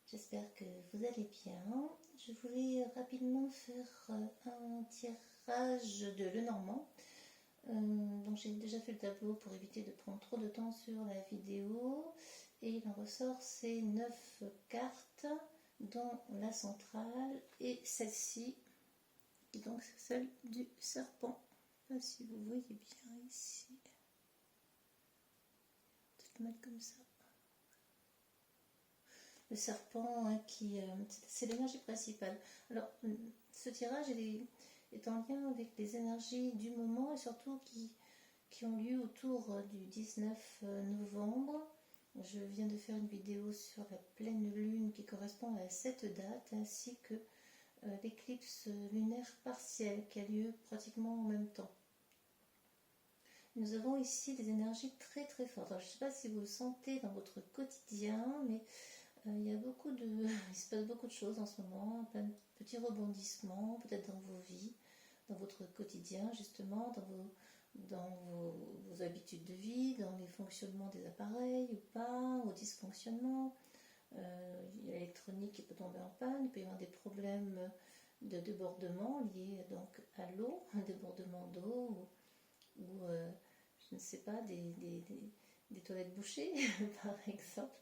J'espère que vous allez bien. Je voulais rapidement faire un tirage de Lenormand. Donc j'ai déjà fait le tableau pour éviter de prendre trop de temps sur la vidéo. Et il en ressort ces 9 cartes, dont la centrale et celle-ci, qui est donc celle du serpent. Je ne sais pas si vous voyez bien ici. Peut-être mettre comme ça. Le serpent, hein, c'est l'énergie principale. Alors, ce tirage est en lien avec les énergies du moment et surtout qui ont lieu autour du 19 novembre. Je viens de faire une vidéo sur la pleine lune qui correspond à cette date, ainsi que l'éclipse lunaire partielle qui a lieu pratiquement en même temps. Nous avons ici des énergies très très fortes. Alors, je ne sais pas si vous le sentez dans votre quotidien, mais il se passe beaucoup de choses en ce moment, plein de petits rebondissements, peut-être dans vos vies, dans votre quotidien justement, dans vos habitudes de vie, dans les fonctionnements des appareils ou pas, au dysfonctionnement. Il y a l'électronique qui peut tomber en panne, il peut y avoir des problèmes de débordement liés donc à l'eau, un débordement d'eau ou je ne sais pas, des toilettes bouchées par exemple.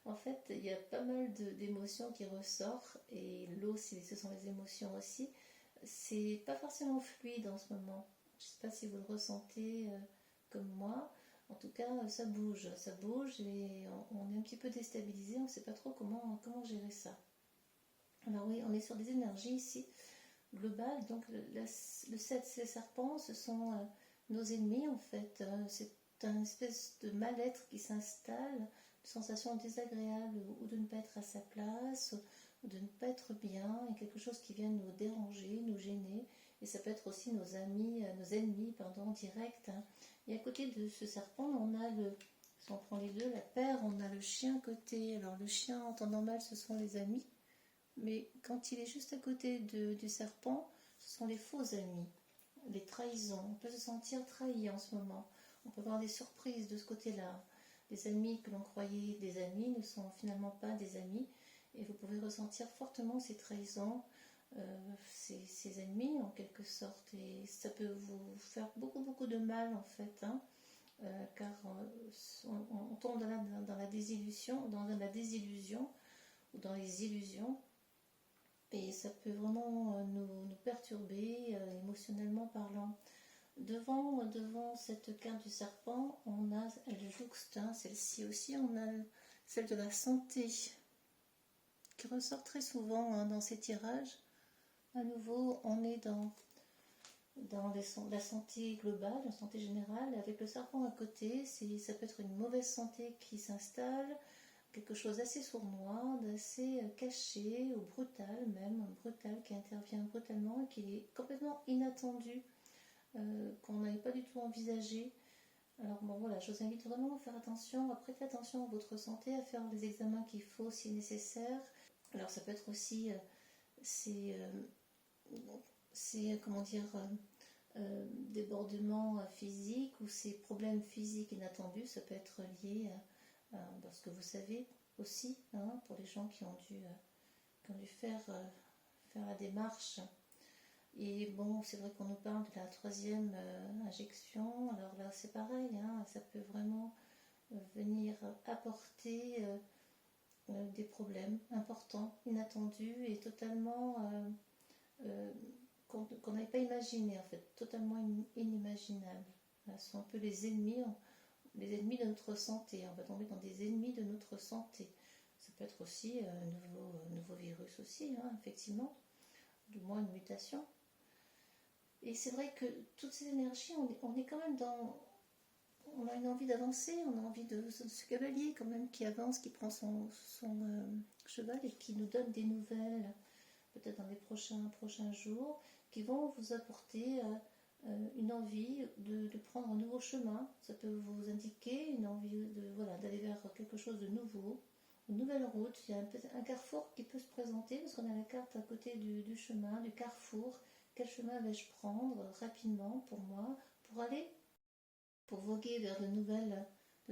En fait, il y a pas mal d'émotions qui ressortent et l'eau, ce sont les émotions aussi. C'est pas forcément fluide en ce moment. Je ne sais pas si vous le ressentez comme moi. En tout cas, ça bouge et on est un petit peu déstabilisé. On ne sait pas trop comment gérer ça. Alors oui, on est sur des énergies ici globales. Donc le 7, c'est les serpents, ce sont nos ennemis en fait. C'est une espèce de mal-être qui s'installe, une sensation désagréable ou de ne pas être à sa place, ou de ne pas être bien, et quelque chose qui vient nous déranger, nous gêner. Et ça peut être aussi nos ennemis directs. Hein. Et à côté de ce serpent, on a si on prend les deux, la paire, on a le chien côté. Alors le chien, en temps normal, ce sont les amis. Mais quand il est juste à côté du serpent, ce sont les faux amis, les trahisons. On peut se sentir trahi en ce moment. On peut avoir des surprises de ce côté-là. Les amis que l'on croyait des amis ne sont finalement pas des amis. Et vous pouvez ressentir fortement ces trahisons, ces ennemis en quelque sorte. Et ça peut vous faire beaucoup de mal en fait. Hein, car on tombe dans la désillusion ou dans les illusions. Et ça peut vraiment nous perturber émotionnellement parlant. Devant cette carte du serpent, on a, elle jouxte, hein, celle-ci aussi, on a celle de la santé, qui ressort très souvent hein, dans ces tirages. À nouveau, on est dans la santé globale, la santé générale, avec le serpent à côté. Ça peut être une mauvaise santé qui s'installe, quelque chose d'assez sournois, d'assez caché ou brutal même, qui intervient brutalement et qui est complètement inattendu, qu'on n'avait pas du tout envisagé. Alors bon voilà, je vous invite vraiment à faire attention, à prêter attention à votre santé, à faire les examens qu'il faut si nécessaire. Alors ça peut être aussi débordements physiques ou ces problèmes physiques inattendus. Ça peut être lié parce que vous savez aussi, hein, pour les gens qui ont dû faire la démarche. Et bon, c'est vrai qu'on nous parle de la 3e injection. Alors là, c'est pareil, hein, ça peut vraiment venir apporter des problèmes importants, inattendus et totalement qu'on n'avait pas imaginé en fait, totalement inimaginables. Ce sont un peu les ennemis de notre santé. On va tomber dans des ennemis de notre santé. Ça peut être aussi un nouveau virus aussi, hein, effectivement, du moins une mutation. Et c'est vrai que toutes ces énergies, on est quand même on a une envie d'avancer, on a envie de ce cavalier quand même qui avance, qui prend son cheval et qui nous donne des nouvelles, peut-être dans les prochains jours, qui vont vous apporter une envie de prendre un nouveau chemin. Ça peut vous indiquer une envie d'aller vers quelque chose de nouveau, une nouvelle route. Il y a un carrefour qui peut se présenter parce qu'on a la carte à côté du chemin, du carrefour. Quel chemin vais-je prendre rapidement pour moi, pour voguer vers de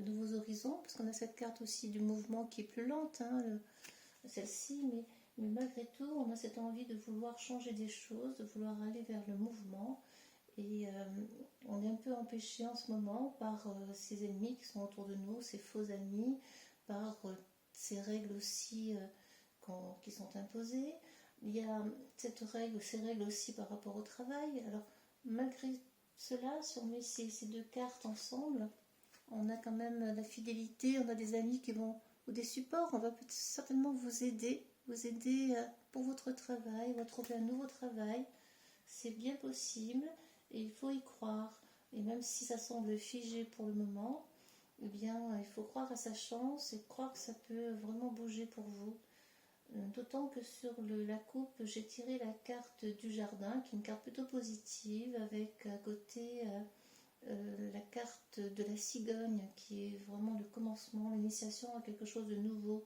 nouveaux horizons, parce qu'on a cette carte aussi du mouvement qui est plus lente, hein, celle-ci, mais malgré tout, on a cette envie de vouloir changer des choses, de vouloir aller vers le mouvement. Et on est un peu empêché en ce moment par ces ennemis qui sont autour de nous, ces faux amis, par ces règles aussi qui sont imposées. Il y a ces règles aussi par rapport au travail. Alors, malgré cela, si on met ces deux cartes ensemble, on a quand même la fidélité, on a des amis qui vont, ou des supports, on va certainement vous aider pour votre travail, on va trouver un nouveau travail. C'est bien possible et il faut y croire. Et même si ça semble figé pour le moment, eh bien, il faut croire à sa chance et croire que ça peut vraiment bouger pour vous. D'autant que sur la coupe, j'ai tiré la carte du jardin, qui est une carte plutôt positive, avec à côté la carte de la cigogne, qui est vraiment le commencement, l'initiation à quelque chose de nouveau.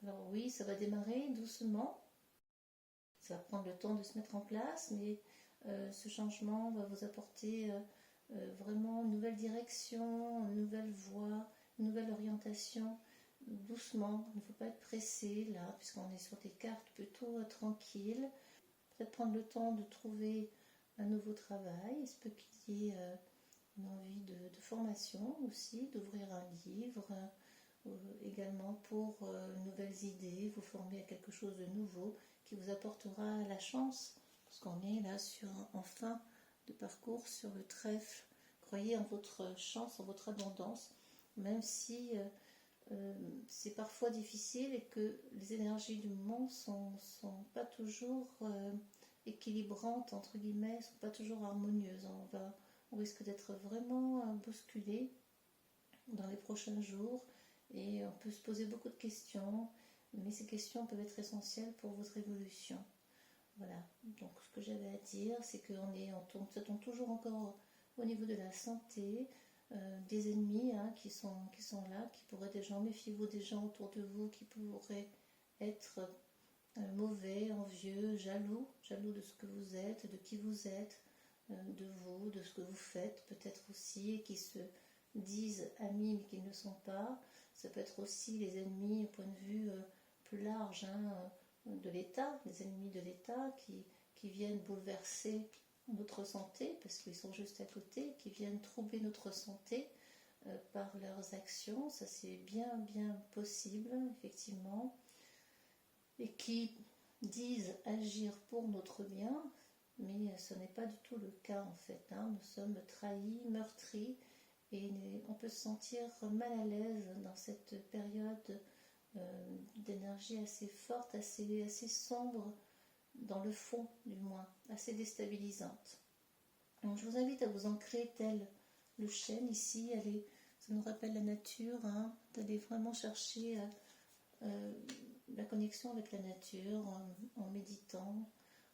Alors oui, ça va démarrer doucement, ça va prendre le temps de se mettre en place, mais ce changement va vous apporter vraiment une nouvelle direction, une nouvelle voie, une nouvelle orientation. Doucement, il ne faut pas être pressé là, puisqu'on est sur des cartes plutôt tranquilles. Peut-être prendre le temps de trouver un nouveau travail. Il se peut qu'il y ait une envie de formation aussi, d'ouvrir un livre, également pour nouvelles idées, vous former à quelque chose de nouveau qui vous apportera la chance, parce qu'on est là en fin de parcours sur le trèfle. Croyez en votre chance, en votre abondance, même si c'est parfois difficile et que les énergies du moment sont pas toujours équilibrantes, entre guillemets, sont pas toujours harmonieuses. On risque d'être vraiment bousculé dans les prochains jours et on peut se poser beaucoup de questions, mais ces questions peuvent être essentielles pour votre évolution. Voilà, donc ce que j'avais à dire, c'est ça tombe toujours encore au niveau de la santé, des ennemis qui sont là, qui pourraient des gens, méfiez-vous des gens autour de vous qui pourraient être mauvais, envieux, jaloux de ce que vous êtes, de qui vous êtes, de vous, de ce que vous faites, peut-être aussi, et qui se disent amis mais qui ne le sont pas. Ça peut être aussi les ennemis au point de vue plus large de l'État, les ennemis de l'État qui viennent bouleverser notre santé, parce qu'ils sont juste à côté, qui viennent troubler notre santé par leurs actions. Ça c'est bien possible, effectivement, et qui disent agir pour notre bien, mais ce n'est pas du tout le cas en fait. Nous sommes trahis, meurtris, et on peut se sentir mal à l'aise dans cette période d'énergie assez forte, assez sombre, dans le fond du moins, assez déstabilisante. Donc, je vous invite à vous ancrer tel le chêne ici, ça nous rappelle la nature, d'aller vraiment chercher la connexion avec la nature en méditant,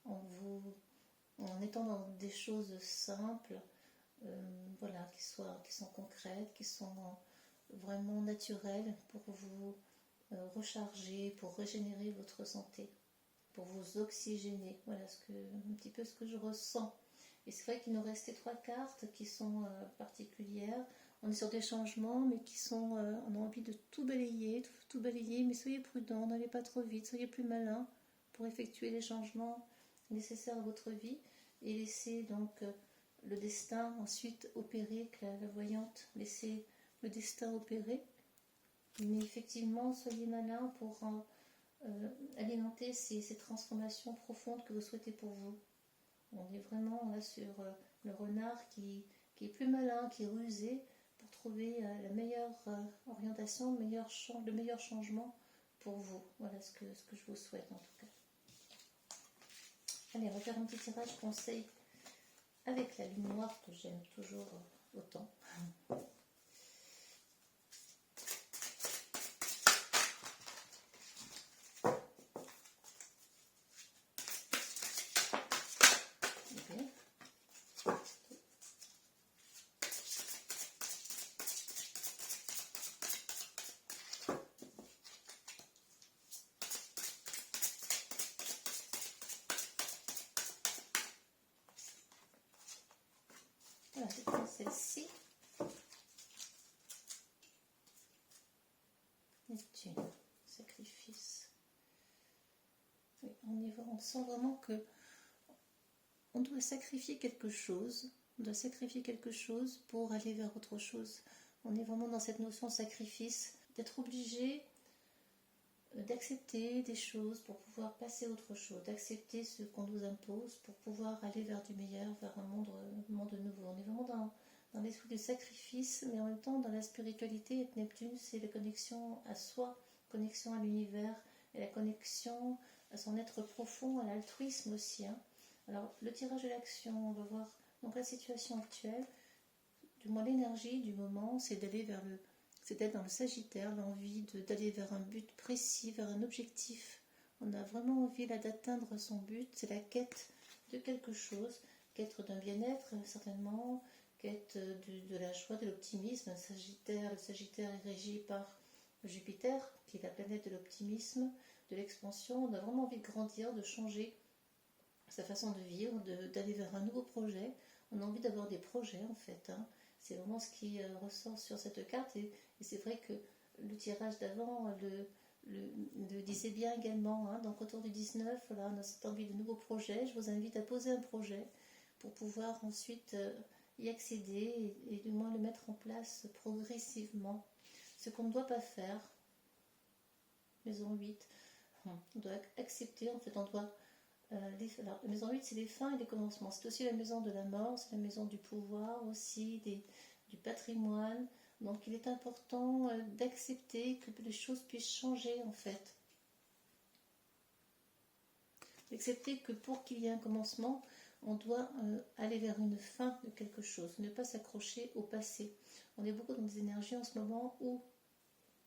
en étant dans des choses simples, qui sont concrètes, qui sont vraiment naturelles pour vous recharger, pour régénérer votre santé, pour vous oxygéner. Voilà un petit peu ce que je ressens. Et c'est vrai qu'il nous restait 3 cartes qui sont particulières. On est sur des changements, mais on a envie de tout balayer, mais soyez prudents, n'allez pas trop vite, soyez plus malins pour effectuer les changements nécessaires à votre vie et laissez donc le destin ensuite opérer, que la voyante, laissez le destin opérer. Mais effectivement, soyez malins pour alimenter ces transformations profondes que vous souhaitez pour vous. On est vraiment là sur le renard qui est plus malin, qui est rusé pour trouver la meilleure orientation, le meilleur changement pour vous. Voilà ce que je vous souhaite en tout cas. Allez, on va faire un petit tirage conseil avec la lune noire que j'aime toujours autant. Voilà, je prends celle-ci. Neptune, sacrifice. on sent vraiment que on doit sacrifier quelque chose. On doit sacrifier quelque chose pour aller vers autre chose. On est vraiment dans cette notion de sacrifice, d'être obligé d'accepter des choses pour pouvoir passer à autre chose, d'accepter ce qu'on nous impose pour pouvoir aller vers du meilleur, vers un monde nouveau. On est vraiment dans l'esprit du sacrifice, mais en même temps dans la spiritualité. Et Neptune, c'est la connexion à soi, connexion à l'univers, et la connexion à son être profond, à l'altruisme aussi. Alors, le tirage de l'action, on va voir donc la situation actuelle, du moins l'énergie du moment, c'est d'aller vers c'est d'être dans le Sagittaire, l'envie d'aller vers un but précis, vers un objectif. On a vraiment envie là d'atteindre son but, c'est la quête de quelque chose, quête d'un bien-être certainement, quête de la joie, de l'optimisme. Le Sagittaire est régi par Jupiter, qui est la planète de l'optimisme, de l'expansion. On a vraiment envie de grandir, de changer sa façon de vivre, d'aller vers un nouveau projet. On a envie d'avoir des projets en fait. C'est vraiment ce qui ressort sur cette carte. Et c'est vrai que le tirage d'avant le disait bien également. Donc autour du 19, là, on a cette envie de nouveaux projets. Je vous invite à poser un projet pour pouvoir ensuite y accéder et du moins le mettre en place progressivement. Ce qu'on ne doit pas faire, maison 8, on doit accepter, en fait on doit... la maison 8, c'est les fins et les commencements. C'est aussi la maison de la mort, c'est la maison du pouvoir aussi, du patrimoine. Donc il est important d'accepter que les choses puissent changer en fait. D'accepter que pour qu'il y ait un commencement, on doit aller vers une fin de quelque chose, ne pas s'accrocher au passé. On est beaucoup dans des énergies en ce moment où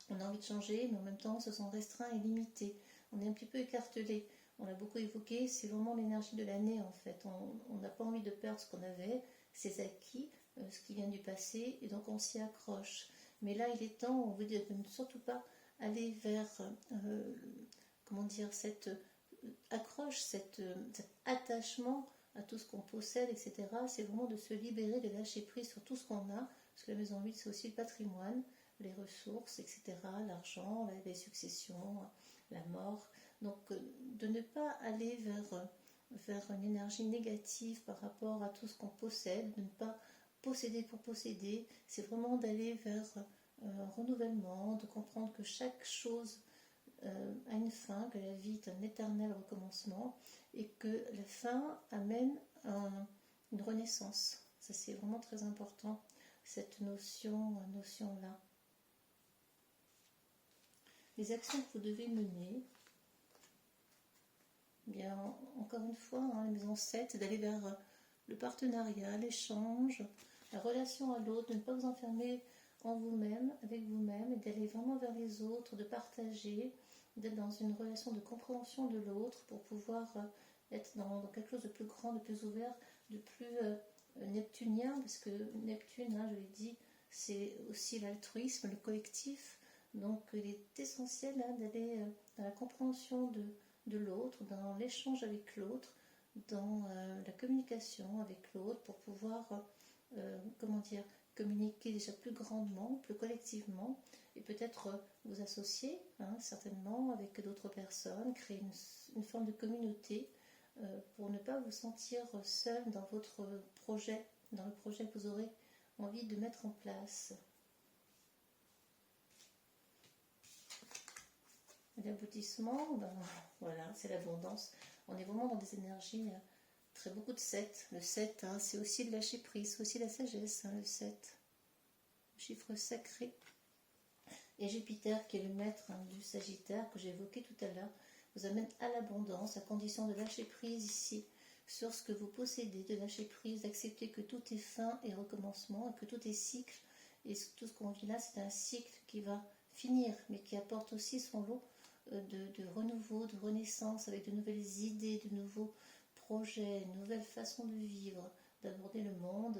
on a envie de changer, mais en même temps on se sent restreint et limité. On est un petit peu écartelé. On l'a beaucoup évoqué, c'est vraiment l'énergie de l'année en fait. On n'a pas envie de perdre ce qu'on avait, ses acquis, ce qui vient du passé, et donc on s'y accroche. Mais là, il est temps, on veut dire, de ne surtout pas aller vers, comment dire, cette accroche, cet attachement à tout ce qu'on possède, etc. C'est vraiment de se libérer, de lâcher prise sur tout ce qu'on a, parce que la maison 8, c'est aussi le patrimoine, les ressources, etc., l'argent, les successions, la mort. Donc, de ne pas aller vers une énergie négative par rapport à tout ce qu'on possède, de ne pas posséder pour posséder, c'est vraiment d'aller vers un renouvellement, de comprendre que chaque chose a une fin, que la vie est un éternel recommencement et que la fin amène une renaissance. Ça, c'est vraiment très important, cette notion-là. Les actions que vous devez mener, bien, encore une fois, la maison 7, c'est d'aller vers le partenariat, l'échange, la relation à l'autre, de ne pas vous enfermer en vous-même, avec vous-même, et d'aller vraiment vers les autres, de partager, d'être dans une relation de compréhension de l'autre pour pouvoir être dans quelque chose de plus grand, de plus ouvert, de plus neptunien, parce que Neptune, je l'ai dit, c'est aussi l'altruisme, le collectif. Donc il est essentiel d'aller dans la compréhension de l'autre, dans l'échange avec l'autre, dans la communication avec l'autre pour pouvoir, communiquer déjà plus grandement, plus collectivement et peut-être vous associer certainement avec d'autres personnes, créer une forme de communauté pour ne pas vous sentir seul dans votre projet, dans le projet que vous aurez envie de mettre en place. L'aboutissement, voilà, c'est l'abondance. On est vraiment dans des énergies très beaucoup de 7. Le 7, c'est aussi le lâcher prise, c'est aussi la sagesse, le 7. Le chiffre sacré. Et Jupiter, qui est le maître du Sagittaire, que j'ai évoqué tout à l'heure, vous amène à l'abondance, à condition de lâcher prise ici, sur ce que vous possédez, de lâcher prise, d'accepter que tout est fin et recommencement, et que tout est cycle. Et tout ce qu'on vit là, c'est un cycle qui va finir, mais qui apporte aussi son lot de renouveau, de renaissance, avec de nouvelles idées, de nouveaux projets, une nouvelle façon de vivre, d'aborder le monde,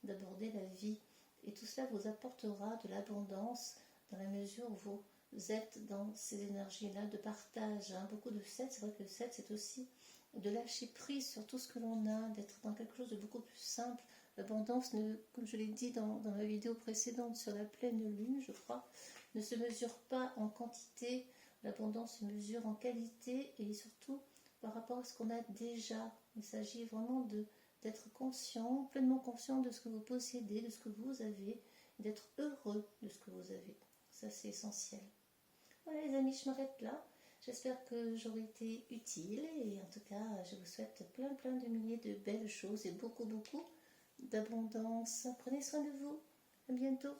d'aborder la vie. Et tout cela vous apportera de l'abondance dans la mesure où vous êtes dans ces énergies-là de partage. Beaucoup de 7, c'est vrai que le 7, c'est aussi de lâcher prise sur tout ce que l'on a, d'être dans quelque chose de beaucoup plus simple. L'abondance, comme je l'ai dit dans ma vidéo précédente sur la pleine lune, je crois, ne se mesure pas en quantité. L'abondance se mesure en qualité et surtout par rapport à ce qu'on a déjà. Il s'agit vraiment d'être conscient, pleinement conscient de ce que vous possédez, de ce que vous avez, d'être heureux de ce que vous avez. Ça, c'est essentiel. Voilà les amis, je m'arrête là. J'espère que j'aurai été utile et en tout cas, je vous souhaite plein de milliers de belles choses et beaucoup d'abondance. Prenez soin de vous. À bientôt.